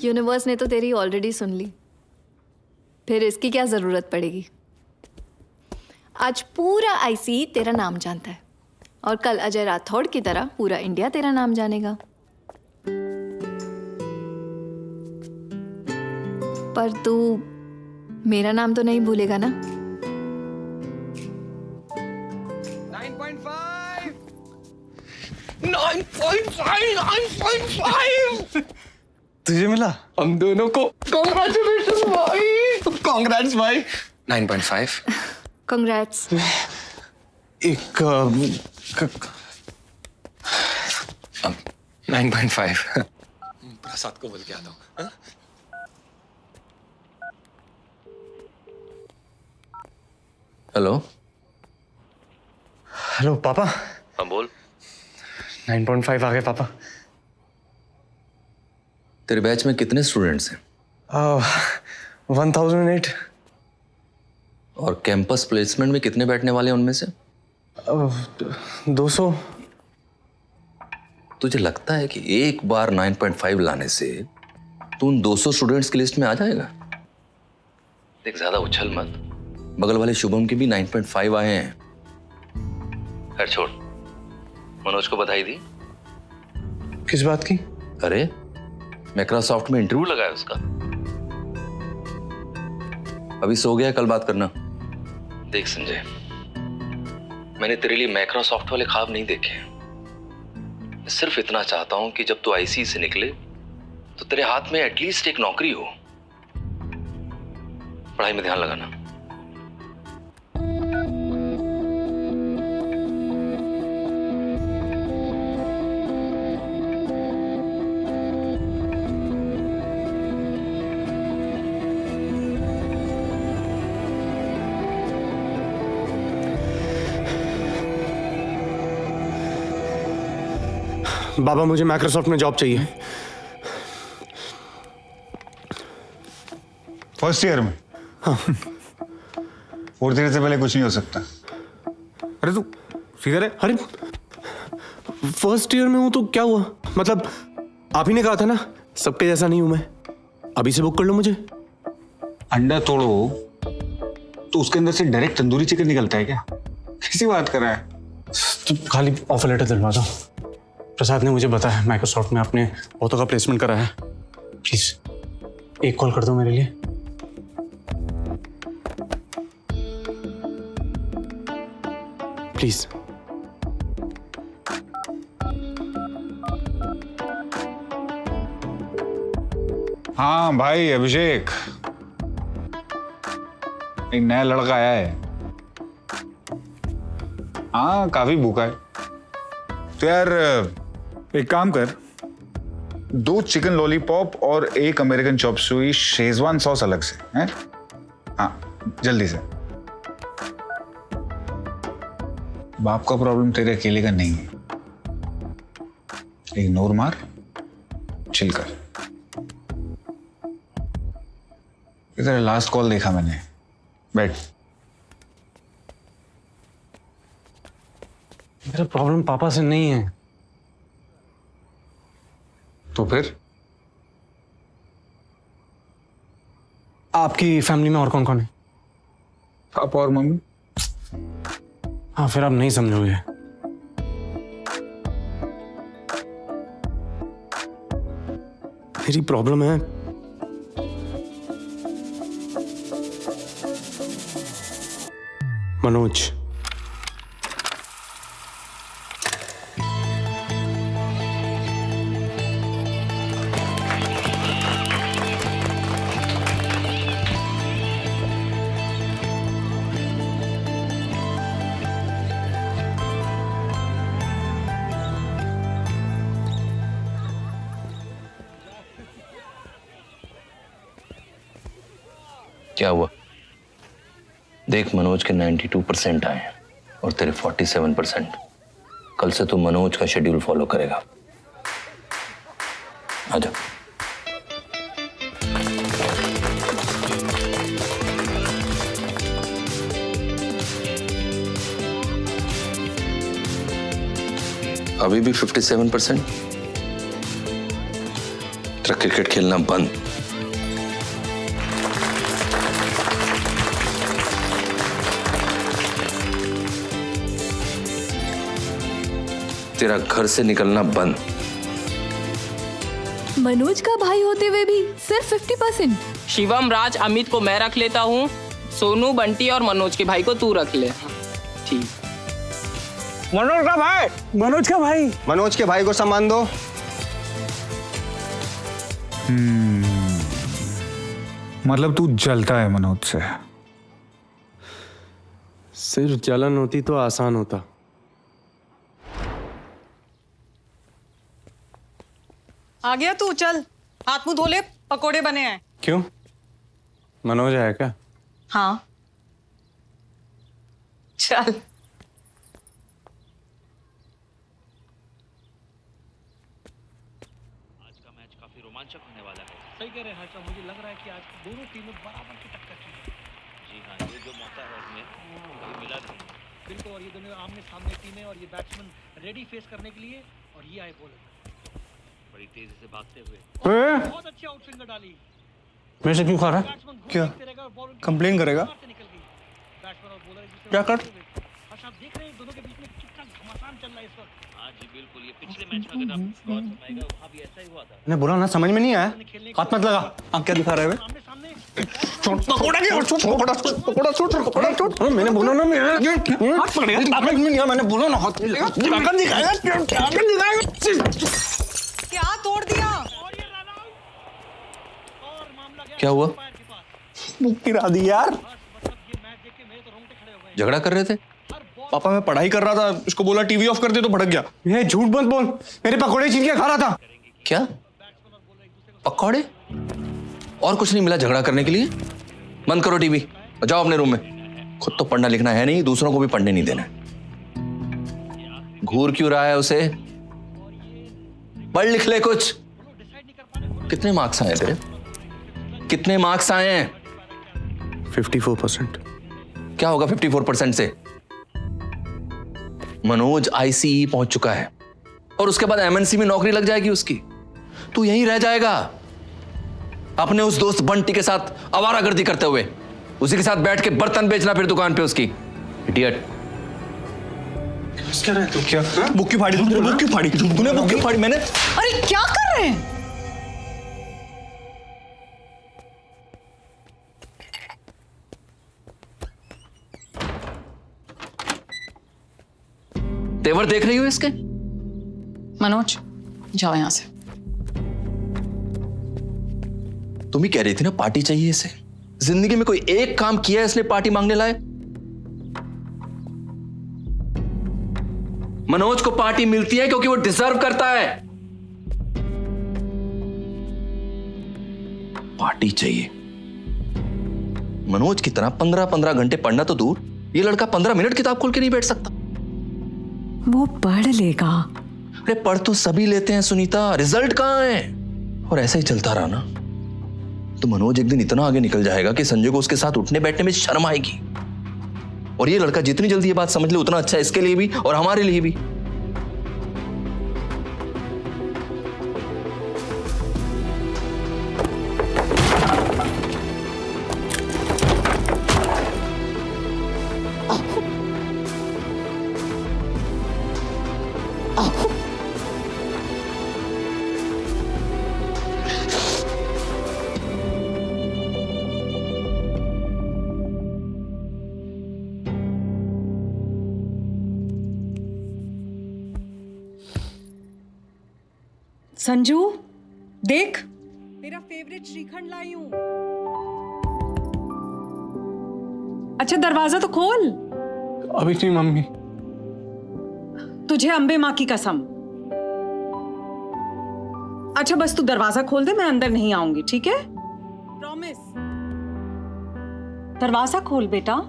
Universe ने तो तेरी ऑलरेडी सुन ली, फिर इसकी क्या ज़रूरत पड़ेगी। आज पूरा आईसी तेरा नाम जानता है और कल अजय राठौड़ की तरह पूरा इंडिया तेरा नाम जानेगा। पर तू मेरा नाम तो नहीं भूलेगा ना? 9.5 तुझे मिला? हम दोनों को कांग्रेचुलेशन भाई। कांग्रेट्स भाई। 9.5 कांग्रेट्स। एक 9.5 प्रसाद को बोल के आता हूँ। हेलो हेलो पापा। हाँ बोल। 9.5 आ गए पापा। तेरे बैच में कितने स्टूडेंट्स हैं? 1008। और कैंपस प्लेसमेंट में कितने बैठने वाले हैं उनमें से? 200। तुझे लगता है कि एक बार 9.5 लाने से तू उन 200 स्टूडेंट्स की लिस्ट में आ जाएगा? देख, ज्यादा उछल मत। बगल वाले शुभम के भी 9.5 आए हैं। खैर छोड़, मनोज को बधाई दी? किस बात की? अरे माइक्रोसॉफ्ट में इंटरव्यू लगा है उसका। अभी सो गया, कल बात करना। देख संजय, मैंने तेरे लिए माइक्रोसॉफ्ट वाले ख्वाब नहीं देखे। मैं सिर्फ इतना चाहता हूं कि जब तू आईसी से निकले तो तेरे हाथ में एटलीस्ट एक नौकरी हो। पढ़ाई में ध्यान लगाना। बाबा मुझे माइक्रोसॉफ्ट में जॉब चाहिए। फर्स्ट ईयर में? हाँ। फोर्थ ईयर से पहले कुछ नहीं हो सकता। अरे तू सीधा रे। अरे फर्स्ट ईयर में हूं तो क्या हुआ? मतलब आप ही ने कहा था ना सबके जैसा नहीं हूं मैं। अभी से बुक कर लो मुझे। अंडा तोड़ो तो उसके अंदर से डायरेक्ट तंदूरी चिकन निकलता है क्या? कैसी बात कर रहा है? तो खाली ऑफर लेटर दिलवा दो। प्रसाद ने मुझे बताया माइक्रोसॉफ्ट में आपने बहुतों का प्लेसमेंट करा है। प्लीज एक कॉल कर दो मेरे लिए। प्लीज। हाँ भाई अभिषेक, एक नया लड़का आया है। हाँ काफी भूखा है। तो यार एक काम कर, 2 चिकन लॉलीपॉप और 1 अमेरिकन चॉप सुई शेजवान सॉस अलग से हैं? हाँ जल्दी से। बाप का प्रॉब्लम तेरे अकेले का नहीं है। इग्नोर मार, चिल कर। इधर लास्ट कॉल देखा मैंने। बैठ। मेरा प्रॉब्लम पापा से नहीं है। तो फिर? आपकी फैमिली में और कौन कौन है? पापा और मम्मी। हाँ फिर आप नहीं समझोगे। मेरी प्रॉब्लम है मनोज। क्या हुआ? देख, मनोज के 92% आए हैं और तेरे 47%। कल से तू मनोज का शेड्यूल फॉलो करेगा। आजा। अभी भी 57%? तेरा क्रिकेट खेलना बंद। तेरा घर से निकलना बंद। मनोज का भाई होते हुए भी सिर्फ 50%। शिवम, राज, अमित को मैं रख लेता हूँ। सोनू, बंटी और मनोज के भाई को तू रख ले। ठीक। मनोज का भाई, मनोज का भाई, मनोज के भाई को सम्मान दो। मतलब तू जलता है मनोज से? सिर्फ जलन होती तो आसान होता। आ गया तू, चल हाथ मुंह धो ले, पकोड़े बने हैं। क्यों, मनोज है क्या? हाँ चल। सही कह रहे हैं हर्षा, मुझे लग रहा है कि आज दोनों टीमें बराबर की टक्कर की। जी हाँ, ये जो मौका है इसमें कभी मिला नहीं। बिल्कुल, और ये दोनों आमने सामने टीमें और ये बैट्समैन रेडी फेस करने के लिए, और ये आए बॉलर बड़ी तेजी से भागते हुए। बहुत अच्छी आउट स्विंगर डाली। मेरे से क्यों खा रहा है? क्या कंप्लेन करेगा? क्या कर? हर्षा, आप देख रहे हैं दोनों के बीच में कितना घमासान चल रहा है इस वक्त। हाँ जी बिल्कुल, ये पिछले मैच में अगर आप गौर फरमाएगा वहाँ भी ऐसा ही हुआ था। मैंने बोला ना, समझ में नहीं आया। हाथ मत लगा। आप क्या दिखा रहे हो? मैंने बोला ना, हाथ पकड़ेगा। मैंने बोला ना, हाथ क्या तोड़ दिया? क्या हुआ? गिरा दी यार। झगड़ा कर रहे थे? पापा, मैं पढ़ाई कर रहा था, इसको बोला टीवी ऑफ कर दे तो भड़क गया। ये झूठ मत बोल, मेरे पकोड़े छीन के खा रहा था। क्या पकौड़े? और कुछ नहीं मिला झगड़ा करने के लिए? बंद करो टीवी और जाओ अपने रूम में। खुद तो पढ़ना लिखना है नहीं, दूसरों को भी पढ़ने नहीं देना। घूर क्यों रहा है उसे? पढ़ लिख ले कुछ। कितने मार्क्स आए तेरे? कितने मार्क्स आए हैं? 54%। क्या होगा 54% से? मनोज आईसीई पहुंच चुका है और उसके बाद एमएनसी में नौकरी लग जाएगी उसकी। तू यहीं रह जाएगा अपने उस दोस्त बंटी के साथ आवारागर्दी करते हुए, उसी के साथ बैठ के बर्तन बेचना फिर दुकान पे उसकी। इडियट। क्या बुक क्यों फाड़ी? तूने बुक क्यों फाड़ी? तूने बुक क्यों फाड़ी? मैंने? अरे क्या कर रहे हैं? तेवर देख रही हो इसके? मनोज, जाओ यहां से। तुम ही कह रही थी ना पार्टी चाहिए इसे। जिंदगी में कोई एक काम किया है इसने पार्टी मांगने लाए? मनोज को पार्टी मिलती है क्योंकि वो डिजर्व करता है। पार्टी चाहिए। मनोज की तरह 15-15 घंटे पढ़ना तो दूर, ये लड़का 15 मिनट किताब खोल के नहीं बैठ सकता। वो पढ़ लेगा। अरे पढ़ तो सभी लेते हैं सुनीता, रिजल्ट कहां है? और ऐसा ही चलता रहा ना तो मनोज एक दिन इतना आगे निकल जाएगा कि संजय को उसके साथ उठने बैठने में शर्म आएगी। और ये लड़का जितनी जल्दी ये बात समझ ले उतना अच्छा है इसके लिए भी और हमारे लिए भी। संजू, देख तेरा फेवरेट श्रीखंड लाई हूं। अच्छा दरवाजा तो खोल। अभी नहीं मम्मी। तुझे अंबे माँ की कसम। अच्छा बस तू दरवाजा खोल दे, मैं अंदर नहीं आऊंगी, ठीक है? प्रॉमिस। दरवाजा खोल बेटा।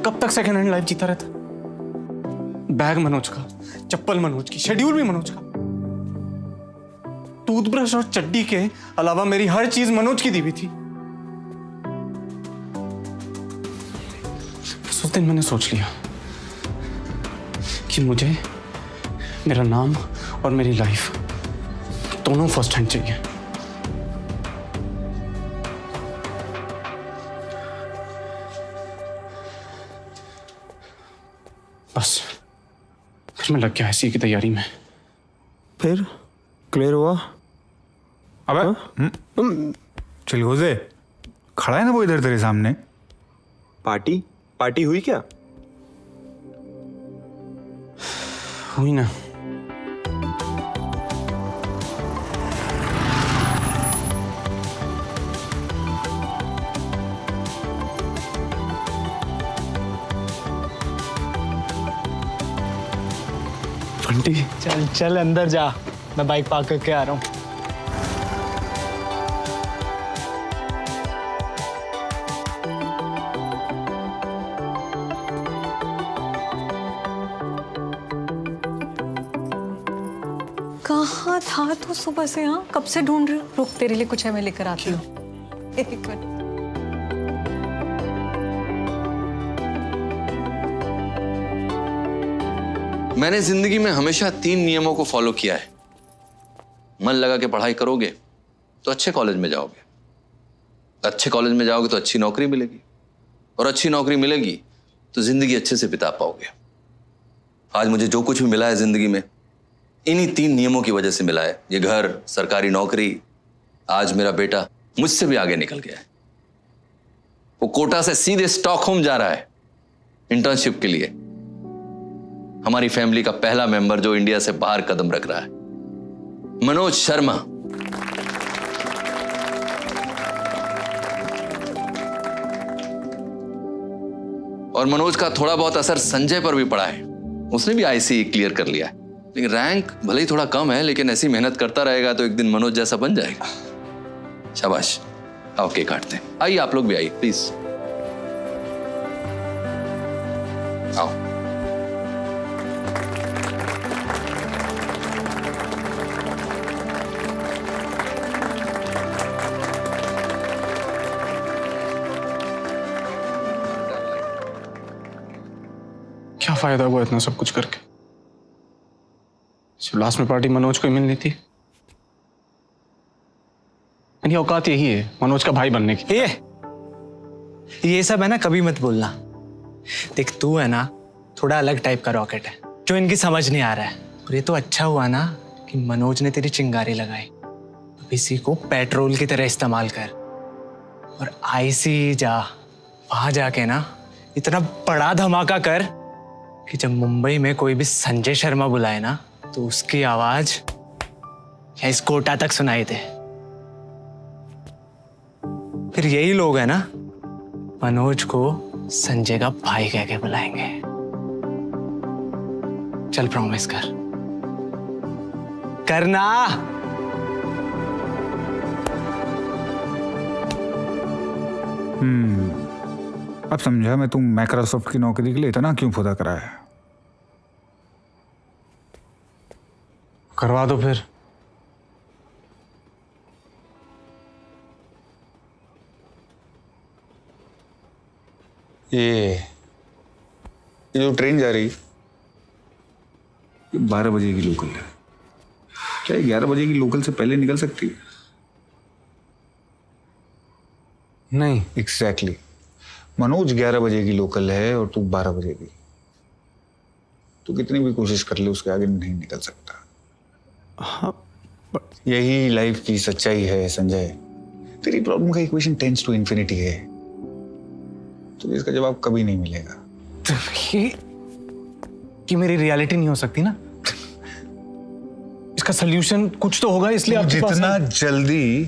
कब तक सेकंड हैंड लाइफ जीता रहता? बैग मनोज का, चप्पल मनोज की, शेड्यूल भी मनोज का, टूथब्रश और चड्डी के अलावा मेरी हर चीज मनोज की दी हुई थी। उस दिन मैंने सोच लिया कि मुझे मेरा नाम और मेरी लाइफ दोनों फर्स्ट हैंड चाहिए। बस फिर मैं लग गया ऐसी की तैयारी में। फिर क्लियर हुआ? अबे चिलगोजे, खड़ा है ना वो इधर तेरे सामने। पार्टी हुई क्या? हुई ना। बंटी, चल चल अंदर जा, मैं बाइक पार्क करके आ रहा हूँ। कहाँ था तू सुबह से? हाँ, कब से ढूंढ रही हूँ। रुक, तेरे लिए कुछ है, मैं लेकर आती हूँ। एक मिनट। मैंने जिंदगी में हमेशा 3 नियमों को फॉलो किया है। मन लगा के पढ़ाई करोगे तो अच्छे कॉलेज में जाओगे, अच्छे कॉलेज में जाओगे तो अच्छी नौकरी मिलेगी, और अच्छी नौकरी मिलेगी तो जिंदगी अच्छे से बिता पाओगे। आज मुझे जो कुछ भी मिला है जिंदगी में, इन्हीं 3 नियमों की वजह से मिला है। ये घर, सरकारी नौकरी, आज मेरा बेटा मुझसे भी आगे निकल गया है। वो कोटा से सीधे स्टॉकहोम जा रहा है इंटर्नशिप के लिए। हमारी फैमिली का पहला मेंबर जो इंडिया से बाहर कदम रख रहा है, मनोज शर्मा। और मनोज का थोड़ा बहुत असर संजय पर भी पड़ा है। उसने भी आईसी क्लियर कर लिया है, लेकिन रैंक भले ही थोड़ा कम है, लेकिन ऐसी मेहनत करता रहेगा तो एक दिन मनोज जैसा बन जाएगा। शाबाश, आओ केक काटते हैं। आइए आप लोग भी आइए प्लीज, आओ। क्या फायदा हुआ इतना सब कुछ करके? जब लास्ट में पार्टी मनोज को ही मिलनी थी। मेरी औकात यही है मनोज का भाई बनने की। ये सब है ना, कभी मत बोलना। देख, तू है ना थोड़ा अलग टाइप का रॉकेट है जो इनकी समझ नहीं आ रहा है। और ये तो अच्छा हुआ ना कि मनोज ने तेरी चिंगारी लगाई। अब इसी को पेट्रोल की तरह इस्तेमाल कर और आईसी जा, वहां जाके ना इतना बड़ा धमाका कर कि जब मुंबई में कोई भी संजय शर्मा बुलाए ना तो उसकी आवाज या इस कोटा तक सुनाई दे। फिर यही लोग है ना मनोज को संजय का भाई कह के बुलाएंगे। चल प्रॉमिस कर, करना। अब समझा मैं, तुम माइक्रोसॉफ्ट की नौकरी के लिए इतना क्यों खुदा करा है। करवा दो फिर। ये जो ट्रेन जा रही 12 बजे की लोकल है, क्या 11 बजे की लोकल से पहले निकल सकती है? नहीं। एग्जैक्टली। मनोज 11 बजे की लोकल है और तू 12 बजे की। तू कितनी भी कोशिश कर ले उसके आगे नहीं निकल सकता। हाँ, यही लाइफ की सच्चाई है संजय। तेरी प्रॉब्लम का इक्वेशन टेंड्स टू इन्फिनिटी है, तो इसका जवाब कभी नहीं मिलेगा। तो ये मेरी रियलिटी नहीं हो सकती ना। इसका सोल्यूशन कुछ तो होगा, इसलिए आपके पास जितना जल्दी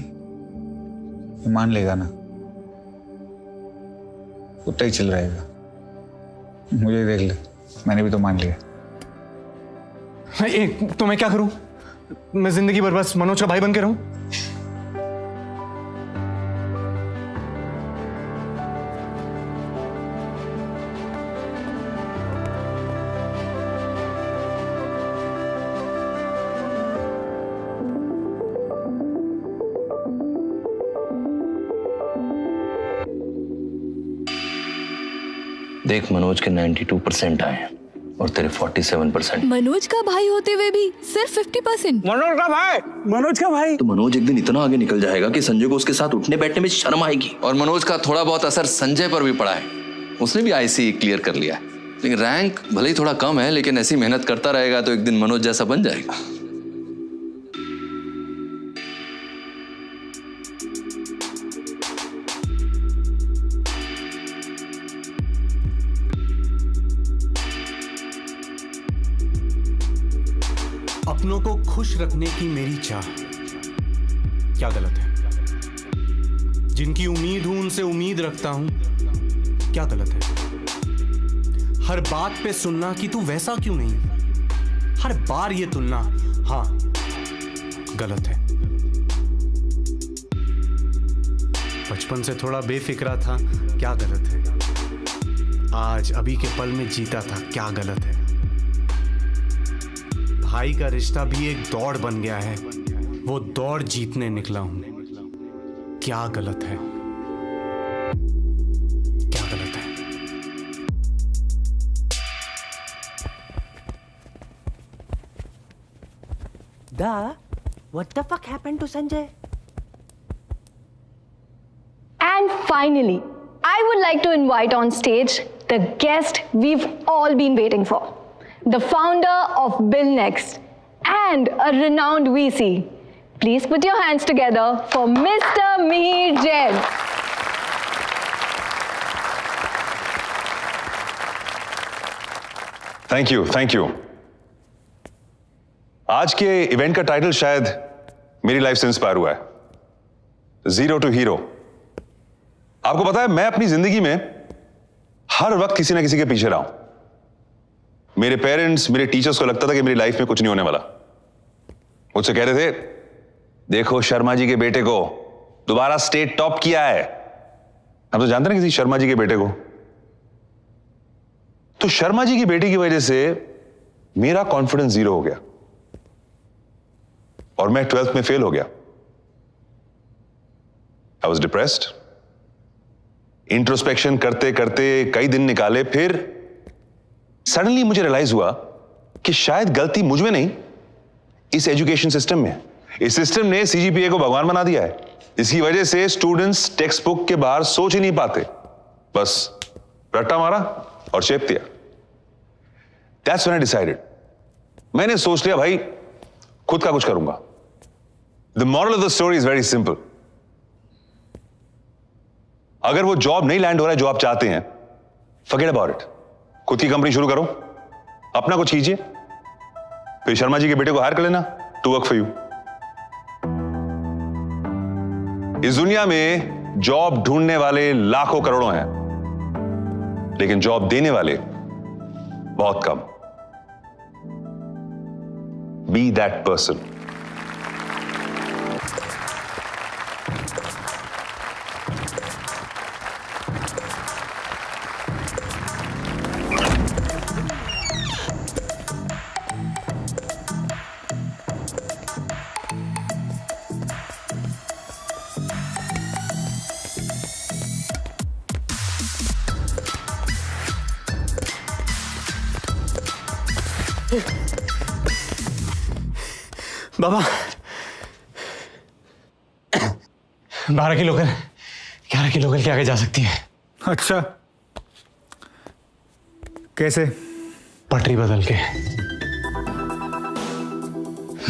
मान लेगा ना उतना ही चल रहेगा। मुझे देख ले, मैंने भी तो मान लिया। तो मैं क्या करूं? मैं जिंदगी भर बस मनोज का भाई बन के रहूं? देख, मनोज के 92% आए हैं और तेरे 47%। मनोज का भाई होते हुए भी सिर्फ 50%। मनोज का भाई। तो मनोज एक दिन इतना आगे निकल जाएगा कि संजय को उसके साथ उठने बैठने में शर्म आएगी। और मनोज का थोड़ा बहुत असर संजय पर भी पड़ा है, उसने भी आईसी क्लियर कर लिया है। लेकिन रैंक भले ही थोड़ा कम है, लेकिन ऐसी मेहनत करता रहेगा तो एक दिन मनोज जैसा बन जाएगा। अपनों को खुश रखने की मेरी चाह क्या गलत है? जिनकी उम्मीद हूं उनसे उम्मीद रखता हूं, क्या गलत है? हर बात पे सुनना कि तू वैसा क्यों नहीं, हर बार ये तुलना, हाँ गलत है। बचपन से थोड़ा बेफिक्रा था, क्या गलत है? आज अभी के पल में जीता था, क्या गलत है? भाई का रिश्ता भी एक दौड़ बन गया है, वो दौड़ जीतने निकला हूं, क्या गलत है? क्या गलत है? What the fuck happened to Sanjay? And finally, I would like to invite on stage the guest we've all been waiting for. The founder of Bill Next and a renowned VC. Please put your hands together for Mr. Mihir Jain. Thank you. आज के event का title शायद मेरी life से inspire हुआ है, zero to hero. आपको पता है, मैं अपनी जिंदगी में हर वक्त किसी ना किसी के पीछे रहा हूं। मेरे पेरेंट्स, मेरे टीचर्स को लगता था कि मेरी लाइफ में कुछ नहीं होने वाला। मुझसे कह रहे थे, देखो शर्मा जी के बेटे को दोबारा स्टेट टॉप किया है। हम तो जानते ना किसी शर्मा जी के बेटे को। तो शर्मा जी की बेटी की वजह से मेरा कॉन्फिडेंस जीरो हो गया और मैं 12th में फेल हो गया। I was depressed. इंट्रोस्पेक्शन करते करते कई दिन निकाले, फिर सडनली मुझे रियलाइज हुआ कि शायद गलती मुझ में नहीं, इस एजुकेशन सिस्टम में। इस सिस्टम ने सीजीपीए को भगवान बना दिया है। इसकी वजह से स्टूडेंट्स टेक्स्ट बुक के बाहर सोच ही नहीं पाते, बस रट्टा मारा और चेप दिया। That's when I decided. मैंने सोच लिया भाई खुद का कुछ करूंगा। The moral of the story is very simple. अगर वो जॉब नहीं लैंड हो रहा है जो आप चाहते हैं, forget about it. खुद की कंपनी शुरू करो, अपना कुछ कीजिए, फिर शर्मा जी के बेटे को हायर कर लेना, to work for you. इस दुनिया में जॉब ढूंढने वाले लाखों करोड़ों हैं, लेकिन जॉब देने वाले बहुत कम। Be that person. Baba 12 kilo कर 11 किलो कर के आगे जा सकती है। अच्छा, कैसे? पटरी बदल के।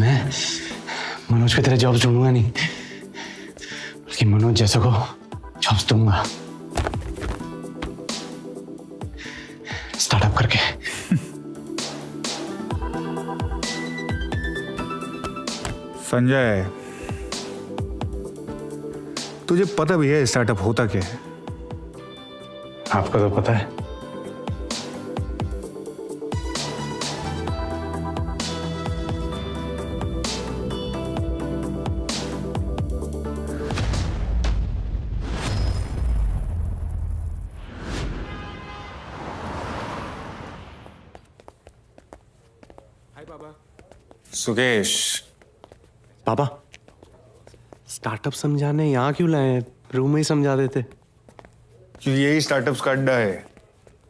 मैं मनोज की तरह जॉब्स ढूंढूंगा नहीं, बल्कि मनोज जैसे को जॉब्स दूंगा, स्टार्टअप करके। संजय, तुझे पता भी है स्टार्टअप होता क्या है? आपको तो पता है। सुकेश, पापा स्टार्टअप समझाने यहाँ क्यों लाए? रूम में ही समझा देते। यही स्टार्टअप्स का अड्डा है।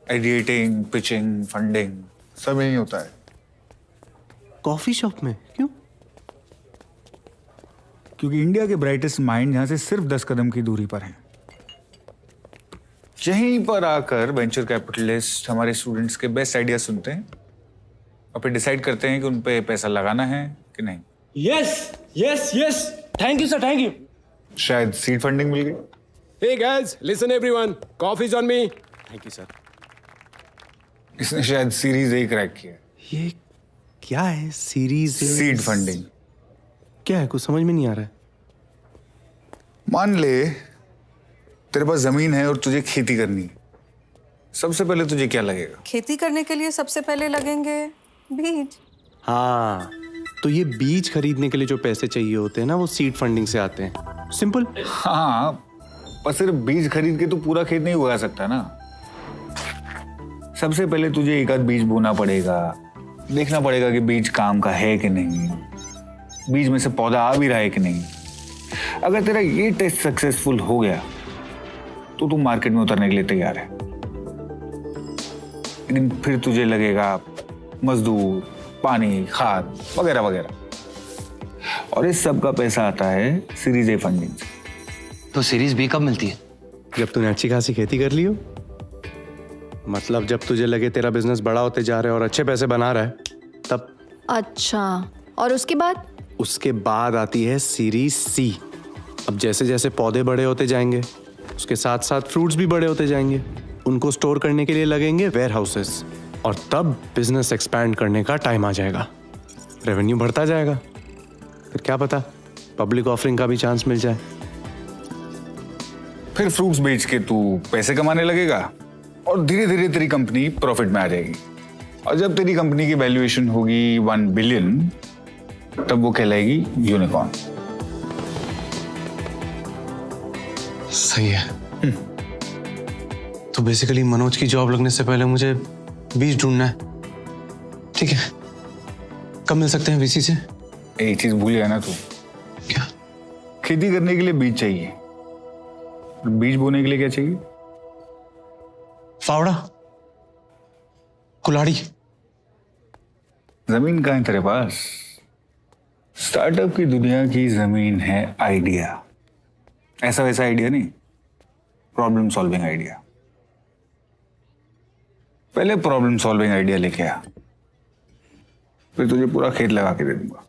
आइडिएटिंग, पिचिंग, फंडिंग सब यही होता है। कॉफी शॉप में क्यों? क्योंकि इंडिया के ब्राइटेस्ट माइंड यहाँ से सिर्फ 10 कदम की दूरी पर हैं। यहीं पर आकर वेंचर कैपिटलिस्ट हमारे स्टूडेंट्स के बेस्ट आइडिया सुनते हैं और फिर डिसाइड करते हैं कि उन पे पैसा लगाना है कि नहीं। Yes yes yes, thank you sir, thank you. शायद सीड फंडिंग मिल गई। Hey guys, listen everyone. Coffee's on me. Thank you sir. इसने शायद सीरीज ए क्रैक किया। ये क्या है? सीरीज सीड फंडिंग क्या है? कुछ समझ में नहीं आ रहा है। मान ले तेरे पास जमीन है और तुझे खेती करनी है, सबसे पहले तुझे क्या लगेगा? खेती करने के लिए सबसे पहले लगेंगे बीज। हाँ, तो ये बीज खरीदने के लिए जो पैसे चाहिए होते हैं ना, वो सीड फंडिंग से आते हैं। सिंपल। हाँ, पर सिर्फ बीज खरीद के तो पूरा खेत नहीं उगा सकता ना। सबसे पहले तुझे एक आध बीज बोना पड़ेगा, देखना पड़ेगा कि बीज काम का है कि नहीं, बीज में से पौधा आ भी रहा है कि नहीं। अगर तेरा ये टेस्ट सक्सेसफुल हो गया तो तू मार्केट में उतरने के लिए तैयार है। लेकिन फिर तुझे लगेगा मजदूर, पानी, खाद वगैरह वगैरह, और इस सब का पैसा आता है सीरीज ए फंडिंग से। तो सीरीज बी कब मिलती है? जब तूने अच्छी खासी खेती कर ली हो, मतलब जब तुझे लगे तेरा बिजनेस बड़ा होते जा रहा है और अच्छे पैसे बना रहा है, तब। अच्छा, और उसके बाद? उसके बाद आती है सीरीज सी। अब जैसे जैसे पौधे बड़े होते जाएंगे, उसके साथ साथ फ्रूट्स भी बड़े होते जाएंगे, उनको स्टोर करने के लिए लगेंगे वेयर हाउसेस, और तब बिजनेस एक्सपैंड करने का टाइम आ जाएगा, रेवेन्यू बढ़ता जाएगा। फिर क्या पता पब्लिक ऑफरिंग का भी चांस मिल जाए। फिर फ्रूट्स बेच के तू पैसे कमाने लगेगा और धीरे धीरे तेरी कंपनी प्रॉफिट में आ जाएगी। और जब तेरी कंपनी की वैल्यूएशन होगी 1 बिलियन, तब वो कहलाएगी यूनिकॉर्न। सही है। तो बेसिकली मनोज की जॉब लगने से पहले मुझे बीज ढूंढना है। ठीक है, कब मिल सकते हैं वीसी से? एक चीज भूल गया ना तू। क्या? खेती करने के लिए बीज चाहिए, बीज बोने के लिए क्या चाहिए? फावड़ा, कुल्हाड़ी। जमीन कहाँ है तेरे पास? स्टार्टअप की दुनिया की जमीन है आइडिया। ऐसा वैसा आइडिया नहीं, प्रॉब्लम सॉल्विंग आइडिया। पहले प्रॉब्लम सॉल्विंग आइडिया लेके आ, फिर तुझे पूरा खेत लगा के दे दूंगा।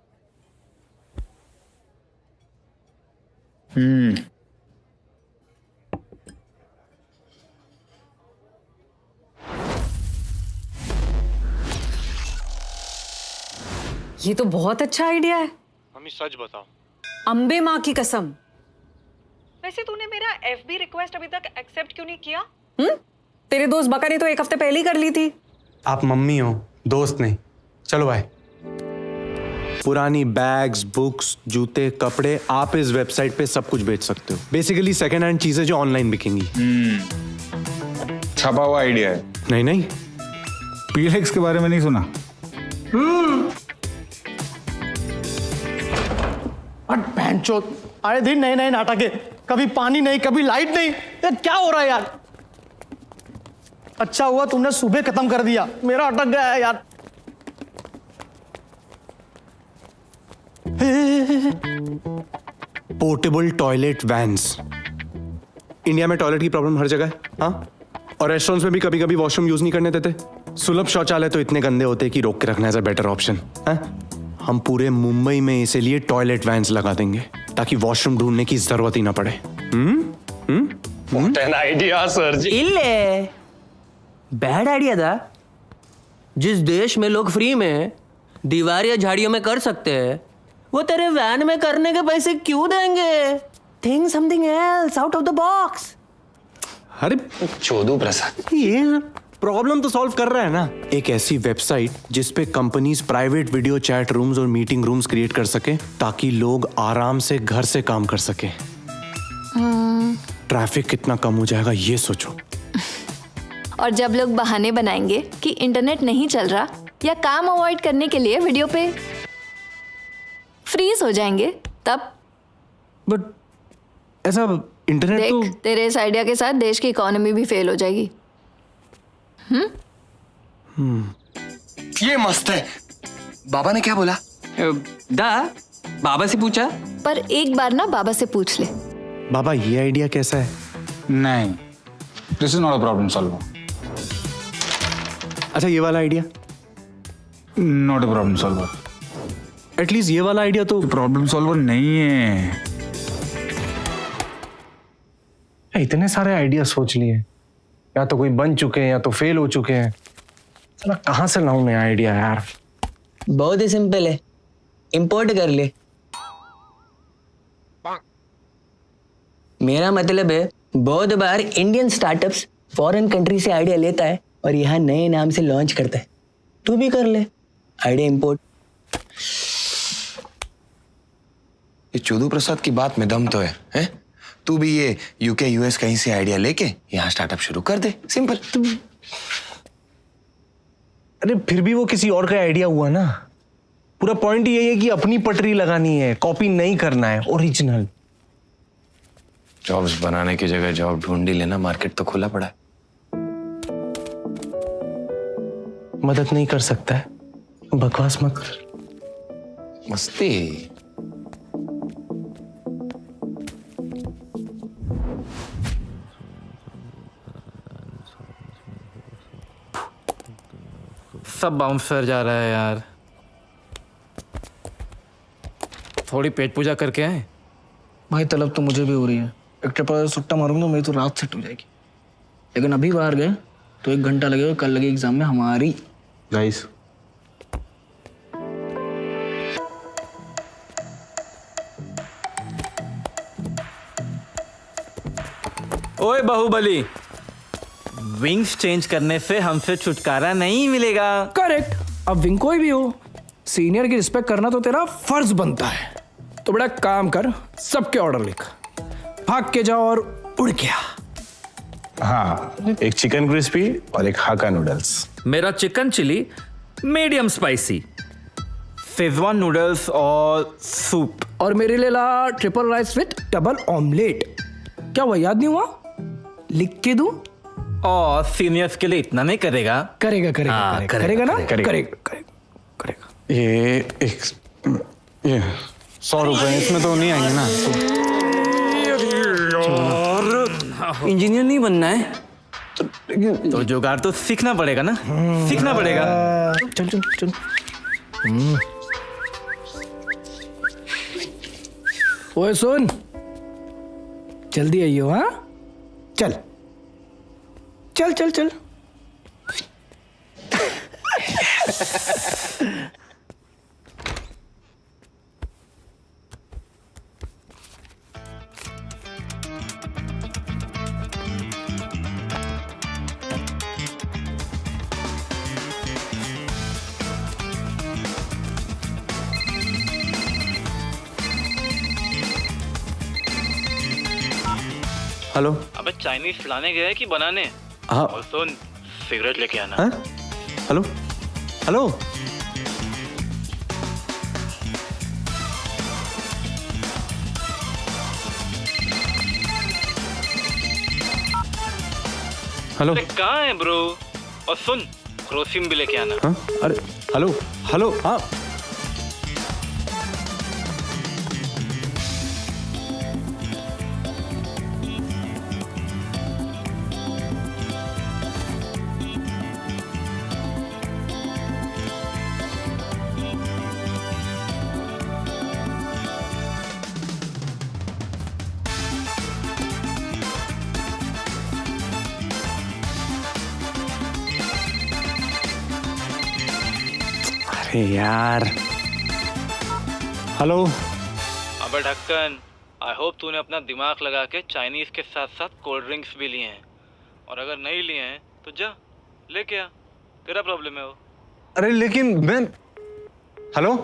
ये तो बहुत अच्छा आइडिया है। मम्मी सच बताओ, अम्बे माँ की कसम। वैसे तूने मेरा FB रिक्वेस्ट अभी तक एक्सेप्ट क्यों नहीं किया? तेरे दोस्त बका ने तो 1 हफ्ते पहले ही कर ली थी। आप मम्मी हो, दोस्त नहीं। चलो भाई। पुरानी बैग्स, बुक्स, जूते, कपड़े, आप इस वेबसाइट पे सब कुछ बेच सकते हो। बेसिकली सेकेंड हैंड चीजें जो ऑनलाइन बिकेंगी। छपा हुआ आइडिया है। नहीं नहीं, पीलेक्स के बारे में नहीं सुना? अरे दिन नए नए नाटक है, कभी पानी नहीं, कभी लाइट नहीं। ये क्या हो रहा है यार? अच्छा हुआ तुमने सुबह खत्म कर दिया, मेरा अटक गया है यार। Portable toilet vans. इंडिया में टॉयलेट की प्रॉब्लम हर जगह है, हाँ? और रेस्टोरेंट्स में भी कभी कभी वॉशरूम यूज नहीं करने देते। सुलभ शौचालय तो इतने गंदे होते हैं कि रोक के रखना एज अ बेटर ऑप्शन है। हम पूरे मुंबई में इसीलिए टॉयलेट वैन्स लगा देंगे ताकि वॉशरूम ढूंढने की जरूरत ही ना पड़े। आइडिया सर जी। इल्ले बैड आइडिया था। जिस देश में लोग फ्री में दीवार या झाड़ियों में कर सकते हैं, वो तेरे वैन में करने के पैसे क्यों देंगे? Think something else out of the box. अरे चोदू प्रसाद, ये प्रॉब्लम तो सॉल्व कर रहा है ना। एक ऐसी वेबसाइट जिसपे companies private video chat rooms और मीटिंग रूम्स क्रिएट कर सके ताकि लोग आराम से घर से काम कर सके। ट्रैफिक कितना कम हो जाएगा ये सोचो। और जब लोग बहाने बनाएंगे कि इंटरनेट नहीं चल रहा या काम अवॉइड करने के लिए वीडियो पे फ्रीज हो जाएंगे, तब? बट ऐसा इंटरनेट देख, तो तेरे इस आइडिया के साथ देश की इकोनॉमी भी फेल हो जाएगी। ये मस्त है। बाबा ने क्या बोला? दा बाबा से पूछा? पर एक बार ना बाबा से पूछ ले। बाबा ये आइडिया कैसा है? नहीं, this is not a problem solver. अच्छा ये वाला idea? Not a problem solver. At least ये वाला आइडिया तो। प्रॉब्लम सॉल्वर नहीं है। इतने सारे आइडिया सोच लिए, या तो कोई बन चुके हैं या तो फेल हो चुके हैं। चला कहाँ से लाऊं नया आइडिया यार? बहुत ही सिंपल है, इंपोर्ट कर ले। मेरा मतलब है बहुत बार इंडियन स्टार्टअप्स फॉरेन कंट्री से आइडिया लेता है और यहाँ नए नाम से लॉन्च करता है। तू भी कर ले आइडिया इंपोर्ट। ये चोदू प्रसाद की बात में दम तो है, हैं? तू भी ये यूके यूएस कहीं से आइडिया लेके यहाँ स्टार्टअप शुरू कर दे, सिंपल। अरे फिर भी वो किसी और का आइडिया हुआ ना। पूरा पॉइंट यही है कि अपनी पटरी लगानी है, कॉपी नहीं करना है, ओरिजिनल। जॉब्स बनाने की जगह जॉब ढूंढ ही लेना, मार्केट तो खुला पड़ा है। मदद नहीं कर सकता है, बकवास मत कर। मस्ती। सब बाउंसर जा रहा है यार। थोड़ी पेट पूजा करके आए। भाई तलब तो मुझे भी हो रही है। एक टप्पा सुट्टा मारूंगा तो मेरी तो रात सेट हो जाएगी। लेकिन अभी बाहर गए तो 1 घंटा लगेगा, कल लगे एग्जाम में हमारी। गाइस ओए बाहुबली, विंग्स चेंज करने से हमसे छुटकारा नहीं मिलेगा। करेक्ट। अब विंग कोई भी हो, सीनियर की रिस्पेक्ट करना तो तेरा फर्ज बनता है। तो बड़ा काम कर, सबके ऑर्डर लिख, भाग के जाओ और उड़ के आ। हाँ, एक चिकन क्रिस्पी और एक हाका नूडल्स। मेरा chicken chilli medium spicy, Schezwan noodles और सूप। और मेरे लिए ला triple rice with double omelette. क्या हुआ, याद नहीं हुआ? लिख के दूं? और सीनियर्स के लिए इतना नहीं करेगा? करेगा करेगा हाँ, करेगा ना? करेगा। करेगा। ये 100 रुपए इसमें तो नहीं आएंगे ना? इंजीनियर नहीं बनना है तो जुगाड़ तो सीखना पड़ेगा ना, सीखना पड़ेगा। चल चल चल। ओए सुन, जल्दी आइयो। हाँ चल चल चल चल। हेलो। अबे चाइनीज खिलाने गए कि बनाने? हाँ। और सुन, सिगरेट लेके आना। हाँ? Hello hello. हेलो। अरे कहाँ है ब्रो? और सुन, क्रोसिन भी लेके आना। हाँ? अरे हेलो हेलो। हाँ अरे यार। हेलो। अबे ढक्कन, आई होप तूने अपना दिमाग लगा के चाइनीज के साथ साथ कोल्ड ड्रिंक्स भी लिए हैं। और अगर नहीं लिए हैं तो जा लेके आ, तेरा प्रॉब्लम है वो। अरे लेकिन मैं। हेलो।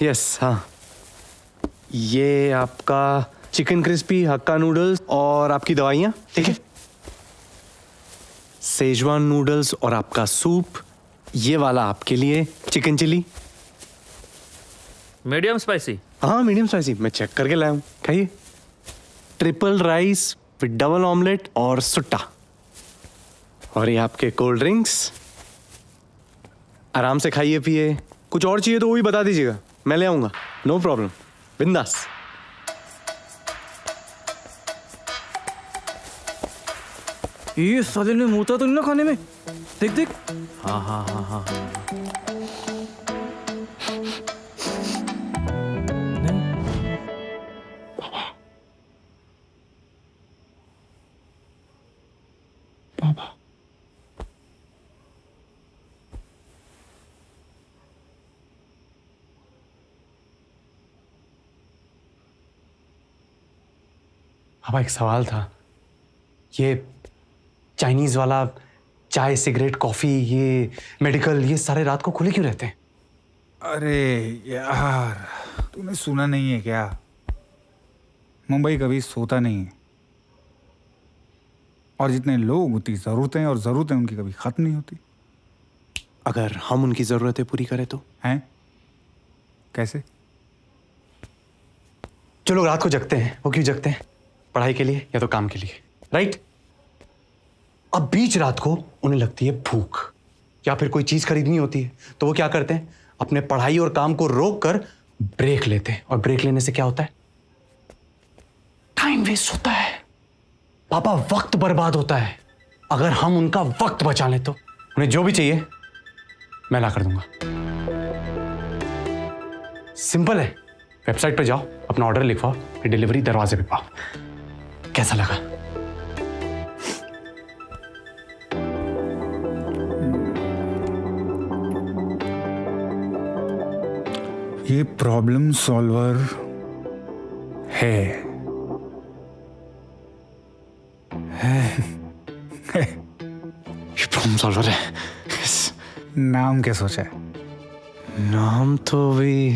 यस हाँ, ये आपका चिकन क्रिस्पी हक्का नूडल्स और आपकी दवाइयाँ, ठीक है। सेजवान नूडल्स और आपका सूप, ये वाला आपके लिए चिकन चिली। Medium spicy. हाँ मीडियम स्पाइसी, मैं चेक करके लाया हूँ, खाइए। Triple rice with double omelette और सुट्टा। और ये आपके कोल्ड ड्रिंक्स, आराम से खाइए पिए। कुछ और चाहिए तो वो भी बता दीजिएगा, मैं ले आऊँगा, नो प्रॉब्लम, बिंदास। ये साले ने मुँह तो नहीं ना खाने में, देख देख। हाँ हाँ हाँ हाँ। पापा एक सवाल था, ये चाइनीज वाला चाय सिगरेट कॉफी ये मेडिकल ये सारे रात को खुले क्यों रहते हैं? अरे यार, तूने सुना नहीं है क्या? मुंबई कभी सोता नहीं है, और जितने लोग उतनी ज़रूरतें, और ज़रूरतें उनकी कभी ख़त्म नहीं होती। अगर हम उनकी ज़रूरतें पूरी करें तो? हैं? कैसे? जो लोग रात को जगते हैं वो क्यों जगते हैं? पढ़ाई के लिए या तो काम के लिए, राइट? अब बीच रात को उन्हें लगती है भूख या फिर कोई चीज खरीदनी होती है, तो वो क्या करते हैं? अपने पढ़ाई और काम को रोक कर ब्रेक लेते हैं। और ब्रेक लेने से क्या होता है? टाइम वेस्ट होता है पापा, वक्त बर्बाद होता है। अगर हम उनका वक्त बचा लें तो उन्हें जो भी चाहिए मैं ला कर दूंगा। सिंपल है, वेबसाइट पर जाओ, अपना ऑर्डर लिखवाओ, फिर डिलीवरी दरवाजे पे पाओ। कैसा लगा? ये प्रॉब्लम सॉल्वर है। ये प्रॉब्लम सॉल्वर है। नाम क्या सोचा है? नाम तो भी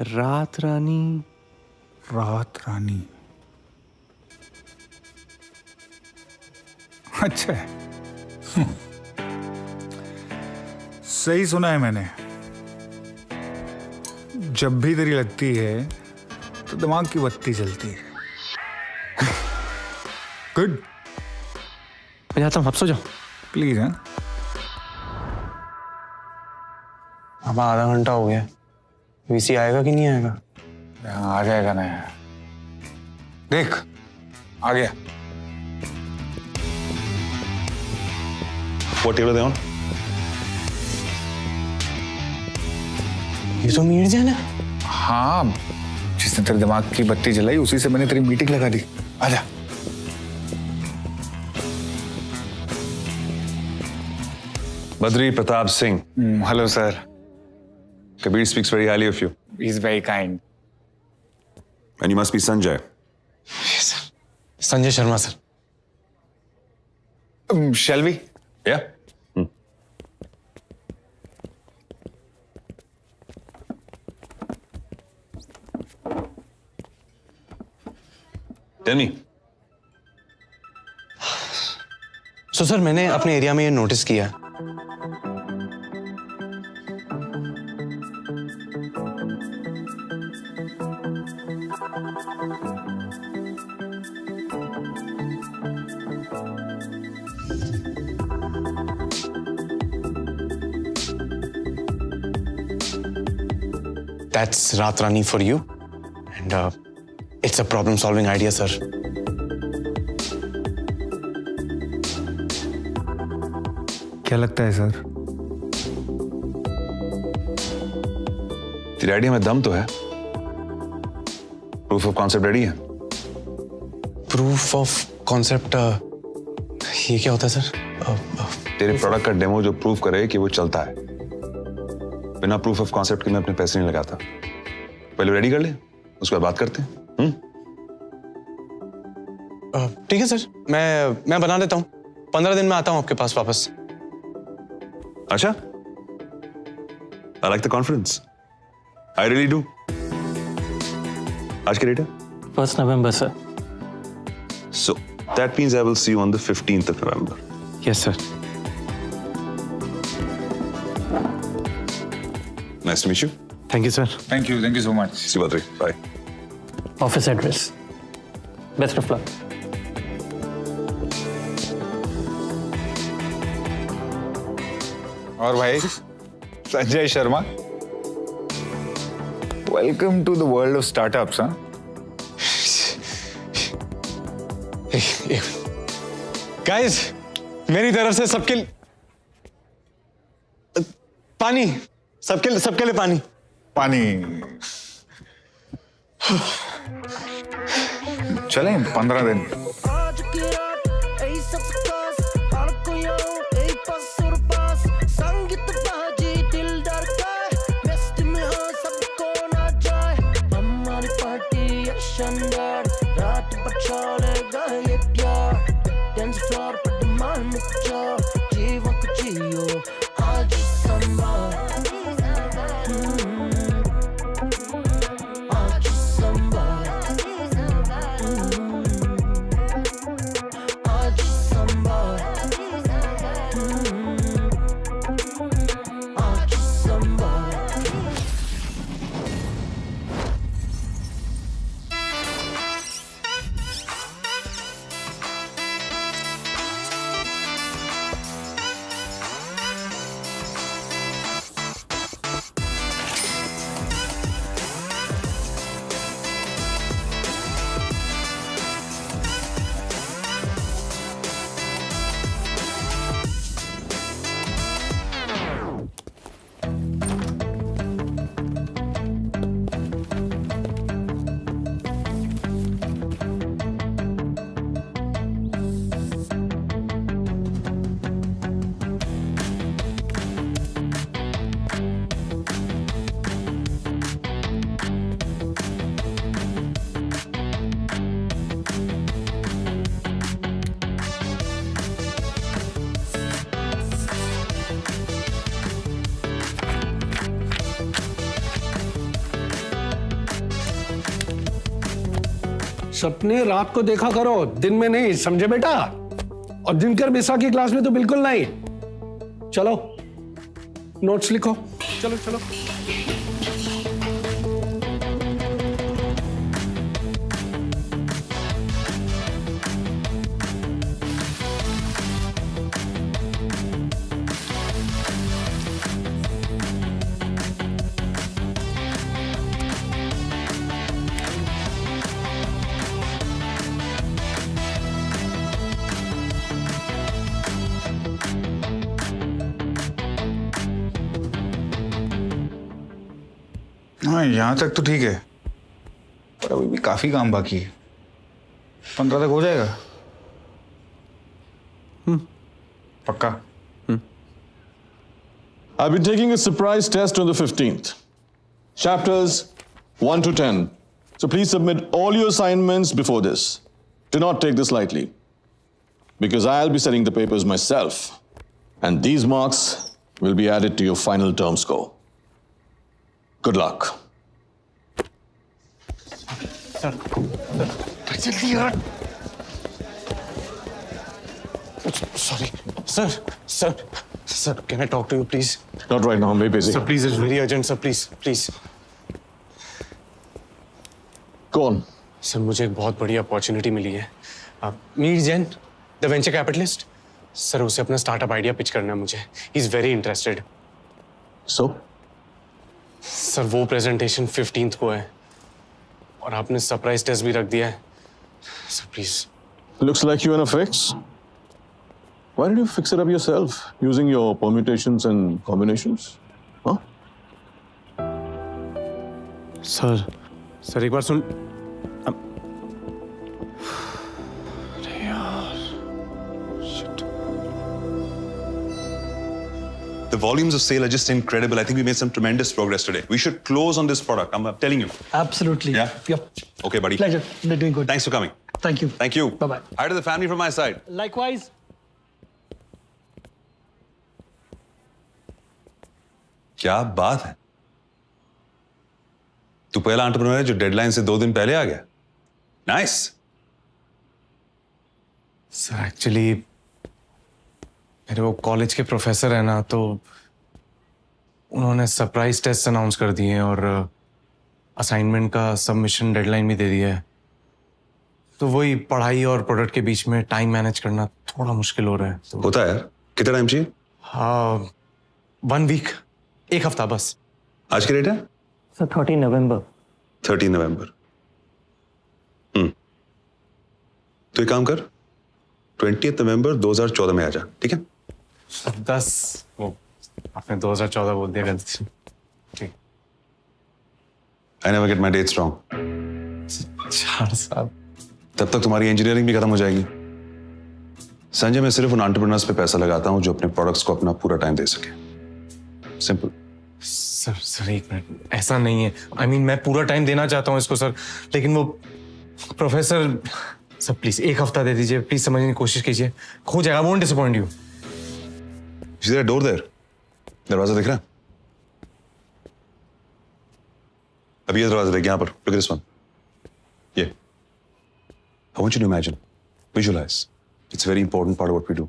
रात रानी। रात रानी, अच्छा है। सही सुना है मैंने। जब भी तेरी लगती है तो दिमाग की बत्ती जलती है। गुड, मैं जाता हूँ, आप सो जाओ प्लीज। हैं? अब आधा घंटा हो गया, वीसी आएगा कि नहीं आएगा? आ जाएगा ना। देख, आ गया। वो टेबल डाउन। ये तो मीरजान है। हाँ, जिसने तेरे दिमाग की बत्ती जलाई उसी से मैंने तेरी मीटिंग लगा दी। आजा। Badri Pratap Singh. Hello sir. Kabir speaks very highly of you. He's very kind. And you must be Sanjay. Sanjay Sharma sir. Shall we? Yeah? Tell me. So sir, मैंने अपने एरिया में ये नोटिस किया, that's Raat Rani for you, and it's a problem-solving idea, sir. क्या लगता है sir? तेरी idea में दम तो है। प्रूफ ऑफ कॉन्सेप्ट रेडी है? प्रूफ ऑफ कॉन्सेप्ट, ये क्या होता है सर? तेरे प्रोडक्ट का डेमो जो प्रूफ करे कि वो चलता है। बिना प्रूफ ऑफ कॉन्सेप्ट के मैं अपने पैसे नहीं लगाता। पहले रेडी कर ले, उसके बाद बात करते हैं। ठीक है सर, मैं बना देता हूँ। 15 दिन में आता हूँ आपके पास वापस। अच्छा, I like the confidence. I really do. आज की डेट है? 1 नवंबर sir. So that means I will see you on the 15th of November. Yes sir. Nice to meet you. Thank you sir. Thank you so much. Sivadri, bye. Office address. Best of luck. और भाई Sanjay Sharma, welcome to the world of startups. हाँ, guys, मेरी तरफ से सबके पानी, सबके लिए पानी। पानी। चलें 15 दिन। सपने रात को देखा करो, दिन में नहीं, समझे बेटा? और दिनकर बिस्वा की क्लास में तो बिल्कुल नहीं। चलो नोट्स लिखो, चलो चलो। हाँ, यहाँ तक तो ठीक है, पर अभी भी काफी काम बाकी है। 15 तक हो जाएगा? पक्का? I'll be taking a surprise test on the 15th. Chapters 1 to 10. So please submit all your assignments before this. Do not take this lightly, because I'll be setting the papers myself, and these marks will be added to your final term score. Good luck. Sorry, sir, can I talk to you, please? Not right now, I'm very busy. Sir, please, it's very urgent, sir, please. Go on. Sir, मुझे एक बहुत बड़ी opportunity मिली है। Mir Jain, the venture capitalist, sir उसे अपना startup idea pitch करना है मुझे। He is very interested. So? Sir वो प्रेजेंटेशन 15th को है और आपने सरप्राइज टेस्ट भी रख दिया है। Sir please. Looks like you're in a fix. Why did you fix it up yourself using your permutations and combinations? Huh? Sir एक बार सुन। The volumes of sale are just incredible. I think we made some tremendous progress today. We should close on this product. I'm telling you. Absolutely. Yeah? Yep. Okay, buddy. Pleasure. They're doing good. Thanks for coming. Thank you. Thank you. Bye-bye. Hi to the family from my side. Likewise. क्या बात है, तू पहला entrepreneur है जो deadline से 2 दिन पहले आ गया। नाइस। सर एक्चुअली मेरे वो कॉलेज के प्रोफेसर है ना, तो उन्होंने सरप्राइज टेस्ट अनाउंस कर दिए और असाइनमेंट का सबमिशन डेडलाइन भी दे दिया है। तो वही पढ़ाई और प्रोडक्ट के बीच में टाइम मैनेज करना थोड़ा मुश्किल हो रहा है। तो होता है यार, कितना टाइम चाहिए? हाँ 1 वीक, 1 हफ्ता बस। आज की डेट है सर 30 नवंबर। 30 नवंबर। तो एक काम कर, 20 नवंबर 2014 में आ जा, ठीक है? 10 वो आपने 2014 बोल दिया गलती। ठीक। I never get my dates wrong. 4 साल। तब तक तुम्हारी इंजीनियरिंग भी खत्म हो जाएगी। संजय, मैं सिर्फ उन एंटरप्रेन्योर्स पे पैसा लगाता हूं जो अपने प्रोडक्ट्स को अपना पूरा टाइम दे सके। सिंपल। सर 1 मिनट, ऐसा नहीं है। I mean, मैं पूरा टाइम देना चाहता हूँ इसको सर, लेकिन वो प्रोफेसर सर प्लीज 1 हफ्ता दे दीजिए, प्लीज समझने की कोशिश कीजिए। हो जाएगा, won't disappoint you। Is there a door there? दरवाजा दिख रहा है? अभी ये दरवाजा देख, यहाँ पर। Look at this one. ये। I want you to imagine, visualize. It's a very important part of what we do.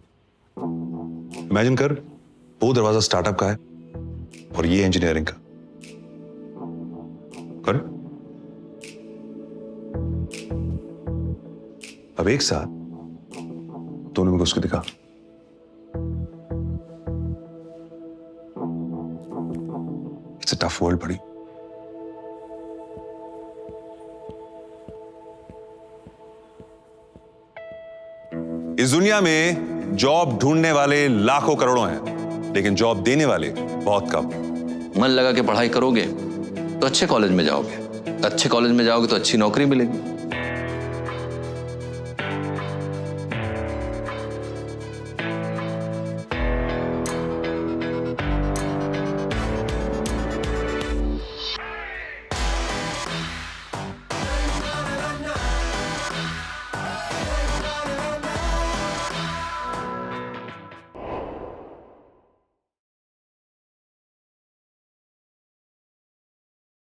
Imagine कर, वो दरवाजा स्टार्टअप का है और ये इंजीनियरिंग का। कर। अब एक साथ दोनों में उसको दिखा। It's a tough world, buddy. इस दुनिया में जॉब ढूंढने वाले लाखों करोड़ों हैं, लेकिन जॉब देने वाले बहुत कम। मन लगा के पढ़ाई करोगे तो अच्छे कॉलेज में जाओगे, अच्छे कॉलेज में जाओगे तो अच्छी नौकरी मिलेगी,